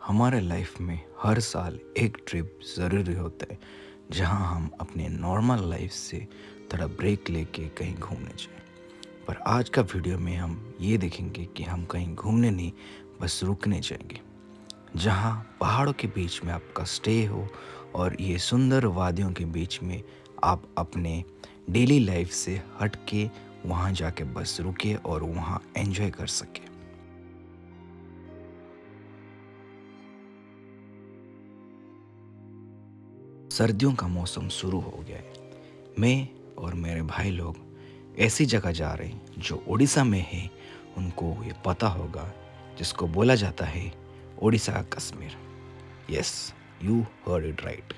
हमारे लाइफ में हर साल एक ट्रिप ज़रूरी होता है जहां हम अपने नॉर्मल लाइफ से थोड़ा ब्रेक लेके कहीं घूमने जाएं। पर आज का वीडियो में हम ये देखेंगे कि हम कहीं घूमने नहीं, बस रुकने जाएंगे जहां पहाड़ों के बीच में आपका स्टे हो और ये सुंदर वादियों के बीच में आप अपने डेली लाइफ से हट के वहाँ जाके बस रुके और वहाँ एंजॉय कर सके। सर्दियों का मौसम शुरू हो गया है। मैं और मेरे भाई लोग ऐसी जगह जा रहे हैं जो उड़ीसा में है। उनको ये पता होगा, जिसको बोला जाता है उड़ीसा का Kashmir. Yes, you heard it right.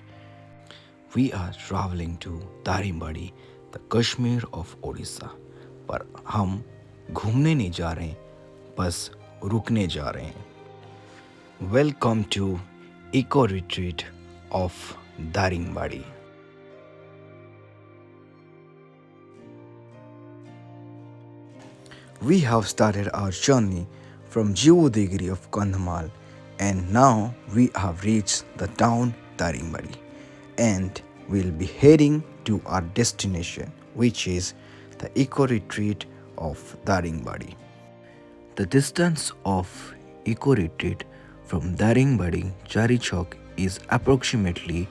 We are travelling to Daringbadi, the Kashmir of Orissa. पर हम घूमने नहीं जा रहे हैं, बस रुकने जा रहे हैं। Welcome to eco retreat of Daringbadi. We have started our journey from Jivodegiri of Kandhamal, and now we have reached the town Daringbadi, and we'll be heading to our destination, which is the eco retreat of Daringbadi. The distance of eco retreat from Daringbadi Chari Chowk is approximately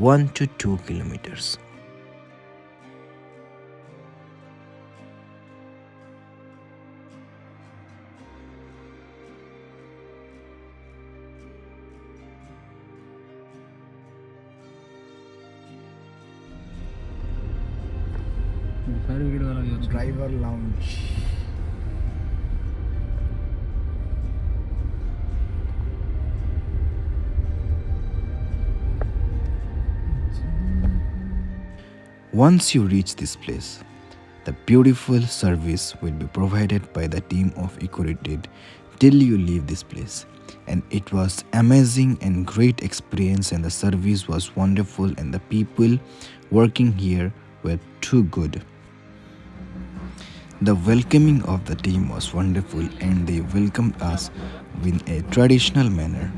1 to 2 kilometers. Driver lounge. Once you reach this place, the beautiful service will be provided by the team of EcoRetreat till you leave this place. And it was amazing and great experience, and the service was wonderful, and the people working here were too good. The welcoming of the team was wonderful, and they welcomed us in a traditional manner.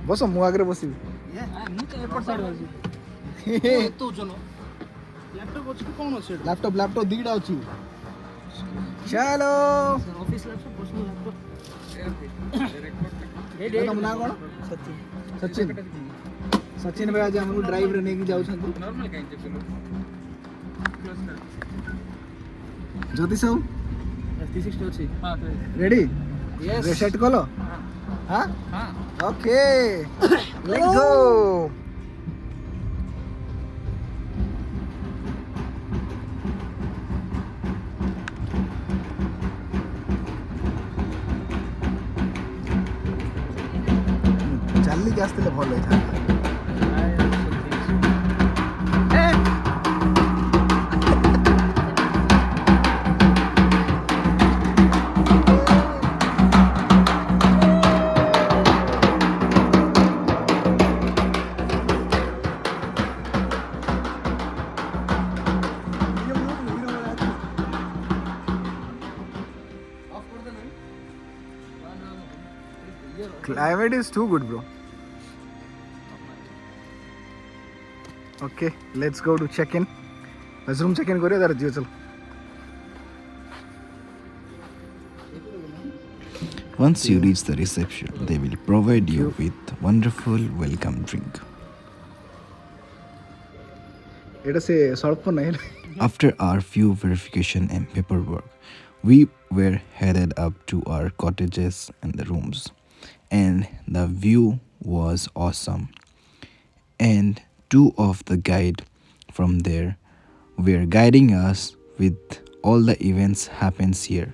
बस मु आगे बस laptop दीटा अच्छी। चलो तुम ना कौन सचिन सचिन भाई आज हमको ड्राइव रहने की जाऊ ज्योति साहू रेडी सेट कलो। हाँ ओके लेट्स गो। ଚାଲି କି ଆସିଥିଲେ ଭଲ ହେଇଥାନ୍ତା। Climate is too good, bro. Okay, let's go to check-in. Let's room check-in करिए इधर जियो चल। Once you reach the reception, they will provide you with wonderful welcome drink. एटा से सड़क नहीं। After our few verification and paperwork, we were headed up to our cottages and the rooms, and the view was awesome. And two of the guide from there were guiding us with all the events happens here.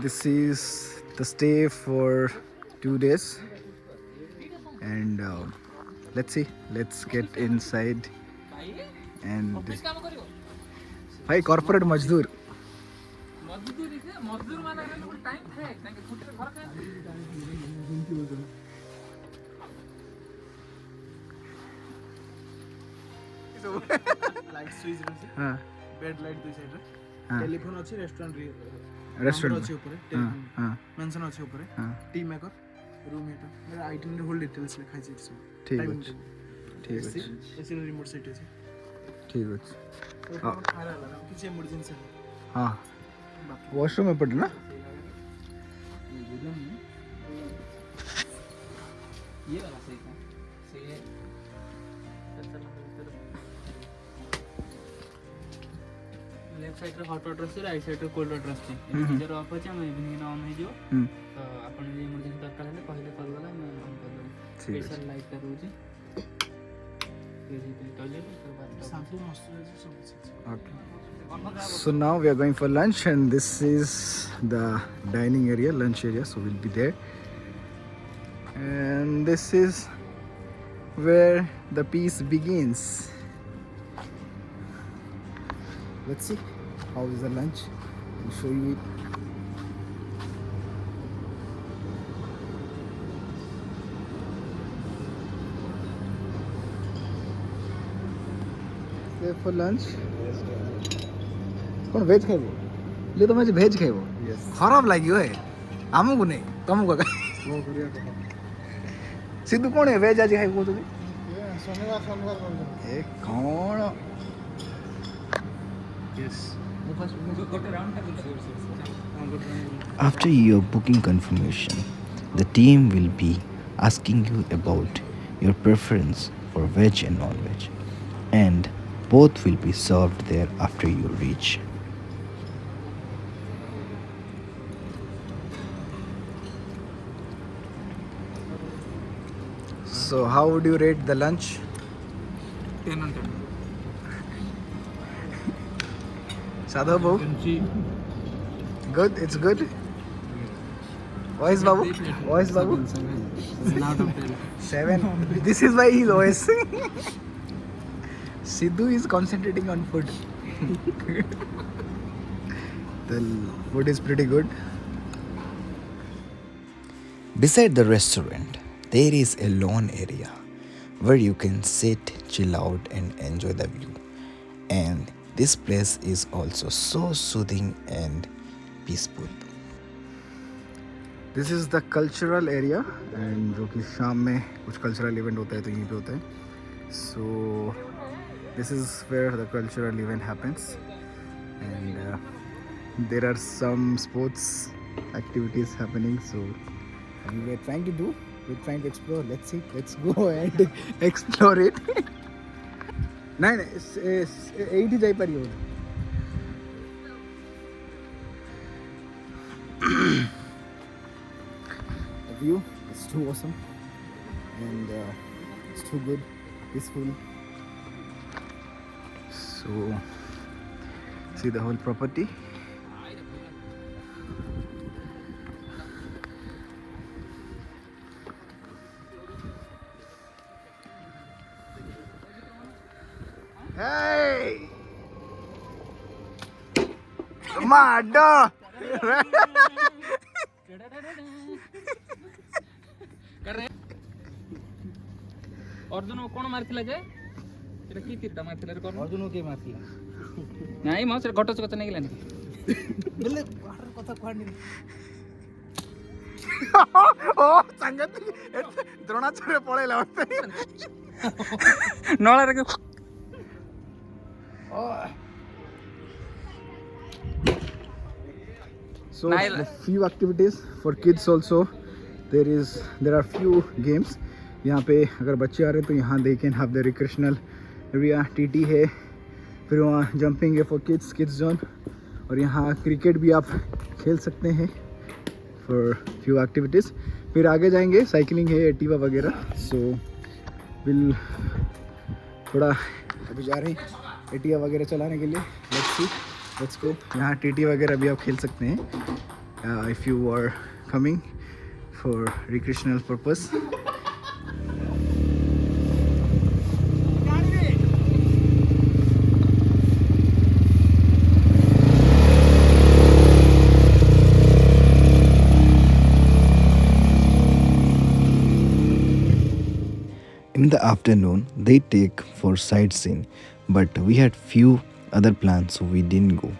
This is the stay for 2 days, and let's see, let's get inside. And भाई corporate मजदूर मजदूर माने time थे ताके छुट्टी घर का ସବୁ ଲାଇଟ୍ ସୁଇଚ୍ ରହିଛି, ହଁ ବେଡ୍ ଲାଇଟ୍ ଦୁଇ ସାଇଡ୍ରେ, ହଁ ଟେଲିଫୋନ୍ ଅଛି, ରେଷ୍ଟୁରାଣ୍ଟ ରେଷ୍ଟୁରାଣ୍ଟ ଅଛି ଉପରେ, ହଁ ହଁ ମେନସନ୍ ଅଛି ଉପରେ, ହଁ ଟି ମେକର, ରୁମ୍ ଏଇଟା, ଆଇଟେମ୍ରେ ହୋଲ୍ ଡିଟେଲ୍ସ ଲେଖା ହେଇଛି ଏଠି ସବୁ। ଠିକ୍ ଟାଇମିଂ ଅଛି ଟେବୁଲ୍, ଠିକ୍ ଏସି, ଅଛି ଏସିର ରିମୋଟ୍ ସେଇଠି ଅଛି। ଠିକ୍ ଅଛି ଫାୟାର ଆଲାର୍ମ, କିଛି ଏମର୍ଜେନ୍ସି ହେଲେ ହଁ वॉशरूम एपटे ना ये वाला सही था सही है लेफ्ट साइड रे हॉट वाटर आसी राइट साइड रे कोल्ड वाटर आसी गीजर ऑफ अछि हम इवनिंग ऑन हो जो तो आपण जे इमरजेंसी दरकार हेले पहिले कॉल वाला मैं ऑन कर दूं स्पेशल लाइट का रोजी टॉयलेट फिर बाद ଶାମ୍ପୁ ମଶ୍ଚରାଇଜର ସବୁ ଅଛି। okay so now we are going for lunch and this is the dining area, lunch area, so we'll be there and this is where the piece begins. Let's see how is the lunch. I'll show you it. There for lunch. कौन veg खाइबो ले तो मैं भेज खाइबो खराब लागियो है हमको नहीं तुमको सिद्धू कौन है वेज आज खाइबो तो ए कौन यस गोटे राउंड टा After your booking confirmation, the team will be asking you about your preference for veg and non-veg, and both will be served there after you reach. So how would you rate the lunch? 10 on 10 Sadhu Babu? Good, it's good. Voice Babu? Voice Babu? 7 out of 10 7. This is why he's OS. Sidhu is concentrating on food. The food is pretty good. Beside the restaurant, there is a lawn area where you can sit, chill out, and enjoy the view. And this place is also so soothing and peaceful. This is the cultural area and जो कि शाम में कुछ cultural event होता है तो यहीं पे होता है. So this is where the cultural event happens and there are some sports activities happening. So we're trying to do, we're trying to explore. Let's see, let's go and explore it. नहीं नहीं 80 जाई परियो. The view is too awesome and it's too good, peaceful. So see the whole property. Hey! Mado! Arjun कोन मारथिला जे एटा की तीरटा मारथिला रे कोन अर्जुन के मारथिला नाही म से घटच कच नाही गेलानी बोले वाटर कथा कहनी ओ संगत द्रोणाचार्य पळेला होते नळा रे So a few activities for kids also. There are few games. यहाँ पे अगर बच्चे आ रहे हैं तो यहाँ they can have the recreational area. TT है, फिर वहाँ जंपिंग है for kids zone, और यहाँ क्रिकेट भी आप खेल सकते हैं for few activities. फिर आगे जाएंगे साइकिलिंग है, एक्टिवा वगैरह. So we'll थोड़ा अभी जा रहे हैं एक्टिवा वगैरह चलाने के लिए. Let's see, let's go. यहाँ TT वगैरह भी आप खेल सकते हैं if you are coming for recreational purpose. In the afternoon, they take for sightseeing but we had few other plans, so we didn't go.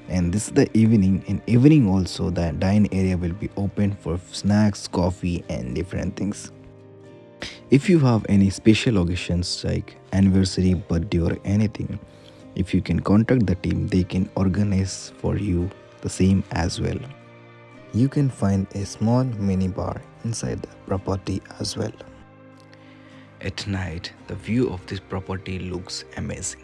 And this is the evening. In evening also, the dine area will be open for snacks, coffee, and different things. If you have any special occasions like anniversary, birthday, or anything, if you can contact the team, they can organize for you the same as well. You can find a small mini bar inside the property as well. At night, the view of this property looks amazing.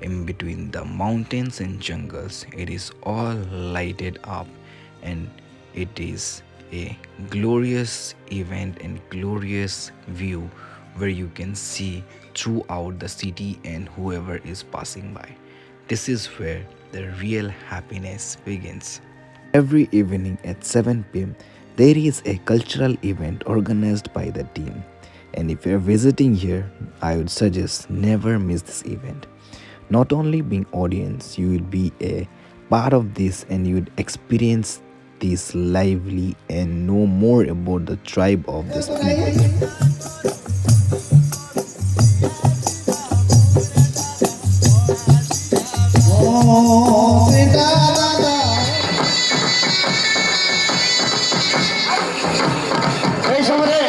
In between the mountains and jungles, it is all lighted up, and it is a glorious event and glorious view where you can see throughout the city and whoever is passing by. This is where the real happiness begins. Every evening at 7 p.m., there is a cultural event organized by the team. And if you're visiting here, I would suggest never miss this event. Not only being audience, you will be a part of this and you would experience this lively and know more about the tribe of this people. এই সময়ে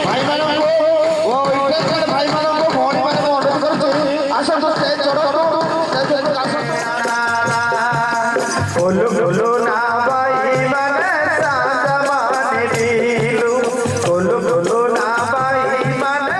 ভাইମାନଙ୍କୁ ଓ interested ଭାଇମାନଙ୍କୁ ଭଉଣୀମାନଙ୍କୁ ଅନୁରୋଧ କରୁଛି ଆସନ୍ତୁ stage ଚଢ଼ନ୍ତୁ stage ଉପରକୁ ଆସନ୍ତୁ ଓଲୁ ଓଲୁ ନା ଭାଇମାନେ ସାଜମାନେ ଦିଲୁ ଓଲୁ ଓଲୁ ନା ଭାଇମାନେ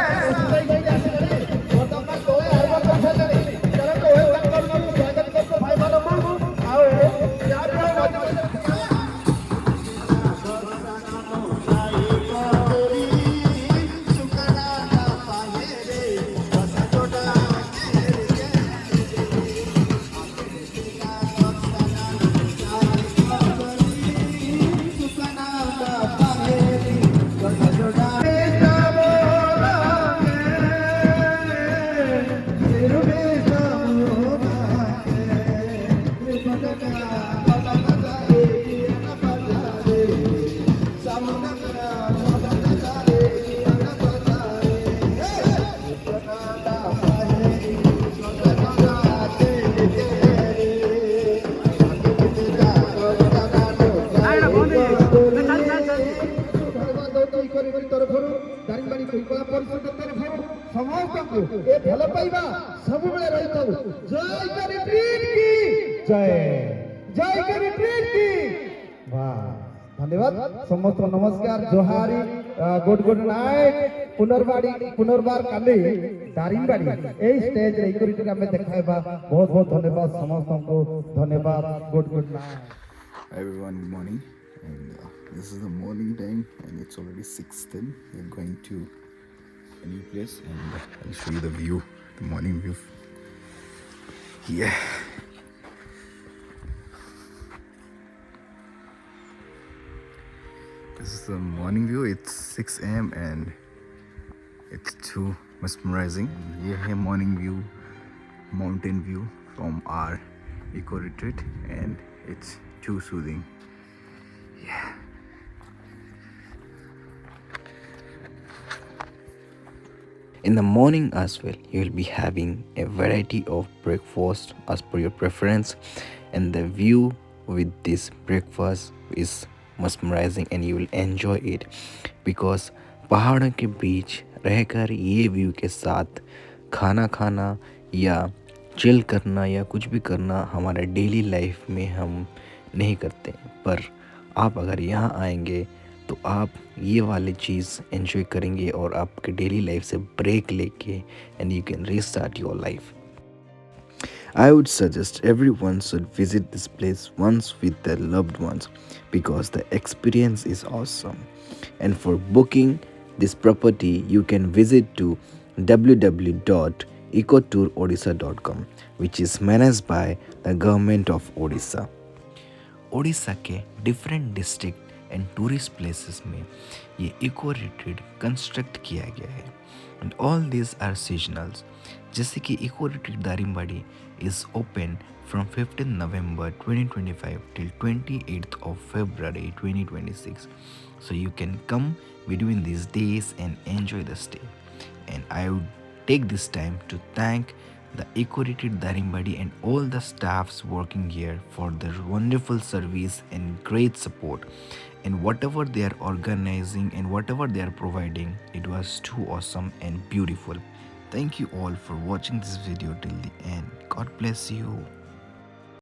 ତରଫରୁ ଦାରିଙ୍ଗବାଡ଼ି କଳା ପରିଷଦ ତରଫରୁ ସମସ୍ତଙ୍କୁ ଏ ଭଲ ପାଇବା ସବୁବେଳେ ରହିଥାଉ ଜୟ କରି ଟ୍ରିଟ୍ କି ଜୟ କରି ଟ୍ରିଟ୍ କି वाह धन्यवाद समस्त नमस्कार जोहारी गुड नाइट पुनर्बार काली दारिंगबाड़ी ए स्टेज रे इकोरिटी हमें देखाइबा बहुत बहुत धन्यवाद समस्त को धन्यवाद good night Everyone, good morning. And this is the morning time, and it's already 6:10. We're going to a new place, and I'll show you the view, the morning view. Yeah. This is the morning view. It's 6 a.m. and it's too mesmerizing. Yeah, morning view, mountain view from our eco retreat, and it's too soothing. Yeah. In the morning as well, you will be having a variety of breakfast as per your preference, and the view with this breakfast is mesmerizing and you will enjoy it because पहाड़ों के बीच रहकर ये view के साथ खाना खाना या chill करना या कुछ भी करना हमारे डेली लाइफ में हम नहीं करते, पर आप अगर यहाँ आएंगे तो आप ये वाली चीज़ एंजॉय करेंगे और आपके डेली लाइफ से ब्रेक लेके and you can restart your life. I would suggest everyone should visit this place once with their loved ones because the experience is awesome. And for booking this property, you can visit to www.ecotourodisha.com, which is managed by the government of Odisha. Odisha के different district and tourist places में ये eco retreat construct किया गया है and all this are seasonals. जैसे कि eco retreat Daringbadi is open from 15th November 2025 till 28th of February 2026. So you can come between these days and enjoy the stay. And I would take this time to thank the Eco Retreat Darimbadi and all the staffs working here for their wonderful service and great support. And whatever they are organizing and whatever they are providing, it was too awesome and beautiful. Thank you all for watching this video till the end. God bless you.